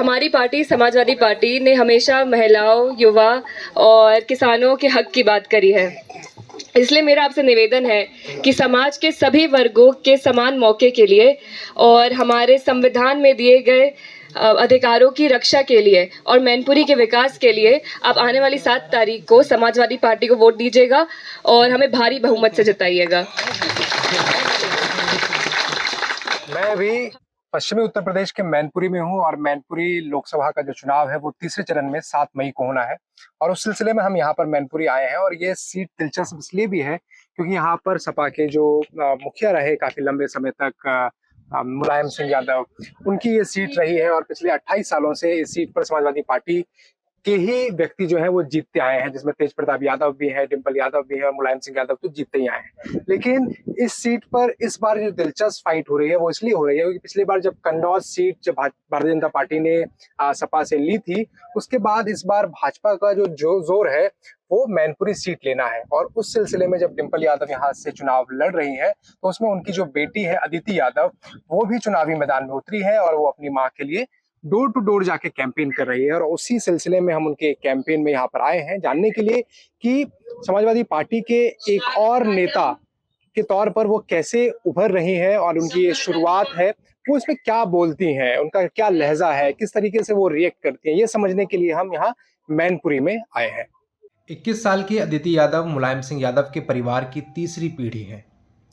हमारी party Samajwadi party ने हमेशा महिलाओं, युवा और किसानों के हक की बात करी है। इसलिए मेरा आपसे निवेदन है कि समाज के सभी वर्गों के समान मौके के लिए और हमारे संविधान में दिए गए अधिकारों की रक्षा के लिए और मैनपुरी के विकास के लिए आप आने वाली 7 तारीख को समाजवादी पार्टी को वोट दीजिएगा और हमें भारी बहुमत से जिताइएगा। मैं अभी पश्चिमी उत्तर प्रदेश के मैनपुरी में हूं और मैनपुरी लोकसभा का जो चुनाव है वो तीसरे चरण में 7 मई को होना है और उस सिलसिले में हम यहाँ पर मैनपुरी आए हैं। और ये सीट दिलचस्प इसलिए भी है क्योंकि यहाँ पर सपा के जो मुखिया रहे काफी लंबे समय तक मुलायम सिंह यादव, उनकी ये सीट रही है और पिछले 28 सालों से इस सीट पर समाजवादी पार्टी के ही व्यक्ति जो है वो जीतते आए हैं, जिसमें तेज प्रताप यादव भी है, डिम्पल यादव भी है और मुलायम सिंह यादव तो जीतते ही आए हैं। लेकिन इस सीट पर इस बार जो दिलचस्प फाइट हो रही है वो इसलिए हो रही है क्योंकि पिछली बार जब कन्नौज सीट जब भारतीय जनता पार्टी ने सपा से ली थी, उसके बाद इस बार भाजपा का जो जोर है वो मैनपुरी सीट लेना है। और उस सिलसिले में जब डिम्पल यादव यहाँ से चुनाव लड़ रही है तो उसमें उनकी जो बेटी है अदिति यादव, वो भी चुनावी मैदान में उतरी है और वो अपनी माँ के लिए डोर टू डोर जाके कैंपेन कर रही है। और उसी सिलसिले में हम उनके कैंपेन में यहाँ पर आए हैं जानने के लिए कि समाजवादी पार्टी के एक और नेता के तौर पर वो कैसे उभर रही हैं और उनकी ये शुरुआत है वो इसमें क्या बोलती हैं, उनका क्या लहजा है, किस तरीके से वो रिएक्ट करती हैं, ये समझने के लिए हम यहाँ मैनपुरी में आए हैं। 21 साल की अदिति यादव मुलायम सिंह यादव के परिवार की तीसरी पीढ़ी है।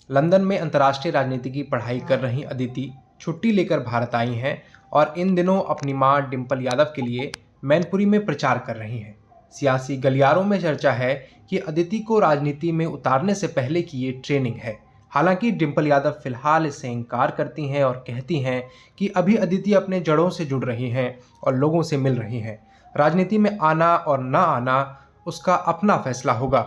लंदन में अंतर्राष्ट्रीय राजनीति की पढ़ाई कर रही अदिति छुट्टी लेकर भारत आई हैं और इन दिनों अपनी मां डिम्पल यादव के लिए मैनपुरी में प्रचार कर रही हैं। सियासी गलियारों में चर्चा है कि अदिति को राजनीति में उतारने से पहले की ये ट्रेनिंग है। हालांकि डिम्पल यादव फिलहाल इससे इनकार करती हैं और कहती हैं कि अभी अदिति अपने जड़ों से जुड़ रही हैं और लोगों से मिल रही हैं। राजनीति में आना और ना आना उसका अपना फैसला होगा।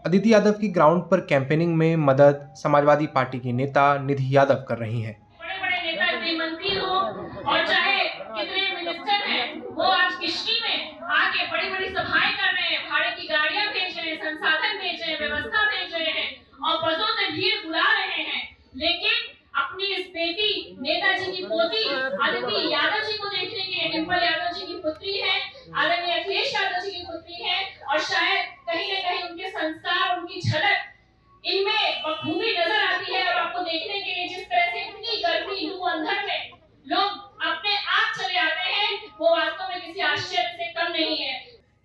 अदिति यादव की ग्राउंड पर कैंपेनिंग में मदद समाजवादी पार्टी की नेता निधि यादव कर रही हैं। बड़े नेता मंत्री हो और चाहे कितने मिनिस्टर हैं, वो आज कृषि में आके बड़ी सभाएं कर रहे हैं, भाड़े की गाड़ियां भेज रहे हैं, संसाधन भेज रहे हैं, व्यवस्था भेज रहे हैं और बसों से भीड़ बुला रहे हैं। लेकिन अपनी इस बेटी नेताजी की पोती अदिति यादव जी को देखने के लिए, डिम्पल यादव जी की पुत्री है, आदरणीय अखिलेश यादव जी की पुत्री है और शायद कहीं न कहीं उनके संस्कार, उनकी झलक इनमें बखूबी नजर आती है। और आपको देखने के लिए जिस तरह से इतनी गर्मी लू अंधर में लोग अपने आप चले आते हैं, वो वास्तव में किसी आश्चर्य से कम नहीं है।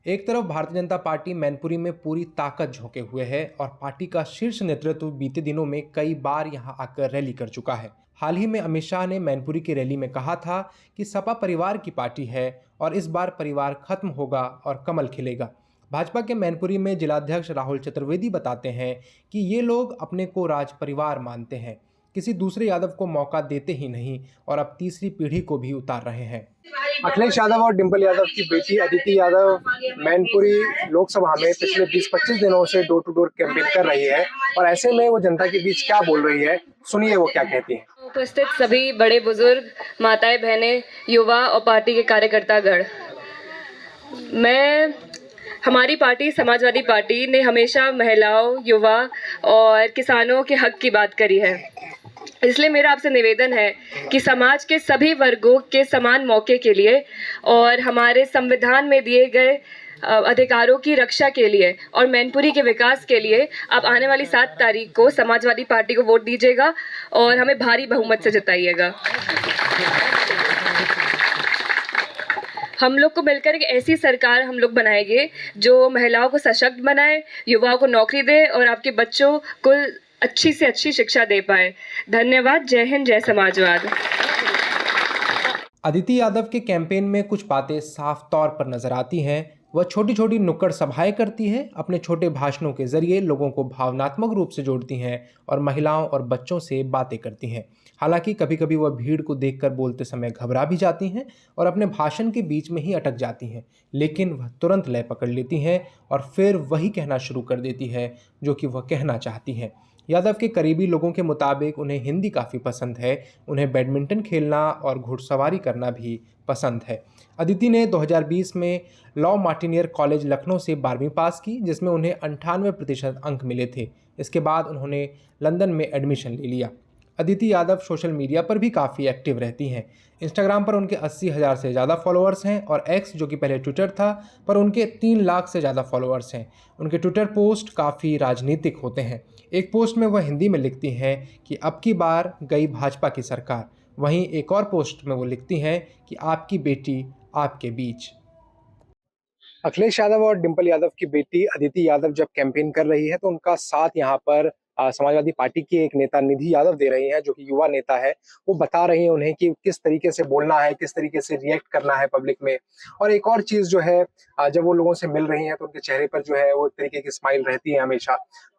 एक तरफ भारतीय जनता पार्टी मैनपुरी में पूरी ताकत झोंके हुए है और पार्टी का शीर्ष नेतृत्व बीते दिनों में कई बार यहां आकर रैली कर चुका है। हाल ही में अमित शाह ने मैनपुरी की रैली में कहा था कि सपा परिवार की पार्टी है और इस बार परिवार खत्म होगा और कमल खिलेगा। भाजपा के मैनपुरी में जिलाध्यक्ष राहुल चतुर्वेदी बताते हैं कि ये लोग अपने को राज परिवार मानते हैं, किसी दूसरे यादव को मौका देते ही नहीं और अब तीसरी पीढ़ी को भी उतार रहे हैं। अखिलेश यादव और डिम्पल यादव की बेटी अदिति यादव मैनपुरी लोकसभा में पिछले 20-25 दिनों से डोर टू डोर कैंपेन कर रही है और ऐसे में वो जनता के बीच क्या बोल रही है, सुनिए वो क्या कहती है। उपस्थित सभी बड़े बुजुर्ग, माताएं, बहनें, युवा और पार्टी के कार्यकर्तागण, हमारी पार्टी समाजवादी पार्टी ने हमेशा महिलाओं, युवा और किसानों के हक की बात करी है। इसलिए मेरा आपसे निवेदन है कि समाज के सभी वर्गों के समान मौके के लिए और हमारे संविधान में दिए गए अधिकारों की रक्षा के लिए और मैनपुरी के विकास के लिए आप आने वाली 7 तारीख को समाजवादी पार्टी को वोट दीजिएगा और हमें भारी बहुमत से जिताइएगा। हम लोग को मिलकर एक ऐसी सरकार हम लोग बनाएंगे जो महिलाओं को सशक्त बनाए, युवाओं को नौकरी दे और आपके बच्चों को अच्छी से अच्छी शिक्षा दे पाए। धन्यवाद। जय हिंद, जय समाजवाद। अदिति यादव के कैंपेन में कुछ बातें साफ तौर पर नजर आती हैं। वह छोटी छोटी नुक्कड़ सभाएं करती है, अपने छोटे भाषणों के जरिए लोगों को भावनात्मक रूप से जोड़ती हैं और महिलाओं और बच्चों से बातें करती हैं। हालांकि कभी कभी वह भीड़ को देखकर बोलते समय घबरा भी जाती हैं और अपने भाषण के बीच में ही अटक जाती हैं, लेकिन वह तुरंत लय पकड़ लेती हैं और फिर वही कहना शुरू कर देती है जो कि वह कहना चाहती हैं। यादव के करीबी लोगों के मुताबिक उन्हें हिंदी काफ़ी पसंद है, उन्हें बैडमिंटन खेलना और घुड़सवारी करना भी पसंद है। अदिति ने 2020 में लॉ मार्टिनियर कॉलेज लखनऊ से 12वीं पास की, जिसमें उन्हें 98% अंक मिले थे। इसके बाद उन्होंने लंदन में एडमिशन ले लिया। अदिति यादव सोशल मीडिया पर भी काफ़ी एक्टिव रहती हैं। इंस्टाग्राम पर उनके 80,000 से ज़्यादा फॉलोअर्स हैं और एक्स जो कि पहले ट्विटर था पर उनके 3 लाख से ज़्यादा फॉलोअर्स हैं। उनके ट्विटर पोस्ट काफ़ी राजनीतिक होते हैं। एक पोस्ट में वह हिंदी में लिखती हैं कि अब की बार गई भाजपा की सरकार। वहीं एक और पोस्ट में वो लिखती हैं कि आपकी बेटी आपके बीच। अखिलेश यादव और डिंपल यादव की बेटी अदिति यादव जब कैंपेन कर रही है तो उनका साथ यहाँ पर समाजवादी पार्टी की एक नेता निधि यादव दे रही हैं, जो कि युवा नेता है। वो बता रही हैं उन्हें कि किस तरीके से बोलना है, किस तरीके से रिएक्ट करना है पब्लिक में। और एक और चीज जो है, जब वो लोगों से मिल रही हैं तो उनके चेहरे पर जो है वो एक तरीके की स्माइल रहती है हमेशा।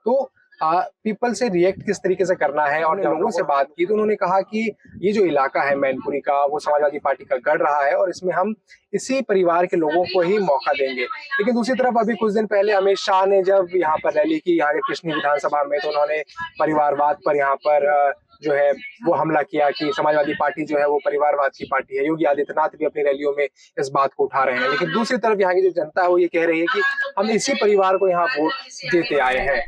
तो पीपल से रिएक्ट किस तरीके से करना है, और लोगों से बात की तो उन्होंने कहा कि ये जो इलाका है मैनपुरी का, वो समाजवादी पार्टी का गढ़ रहा है और इसमें हम इसी परिवार के लोगों को ही मौका देंगे। लेकिन दूसरी तरफ अभी कुछ दिन पहले अमित शाह ने जब यहाँ पर रैली की, यहाँ के कृष्णी विधानसभा में, तो उन्होंने परिवारवाद पर यहाँ पर जो है वो हमला किया कि समाजवादी पार्टी जो है वो परिवारवाद की पार्टी है। योगी आदित्यनाथ भी अपनी रैलियों में इस बात को उठा रहे हैं। लेकिन दूसरी तरफ यहाँ की जो जनता है वो ये कह रही है कि हम इसी परिवार को यहाँ वोट देते आए हैं।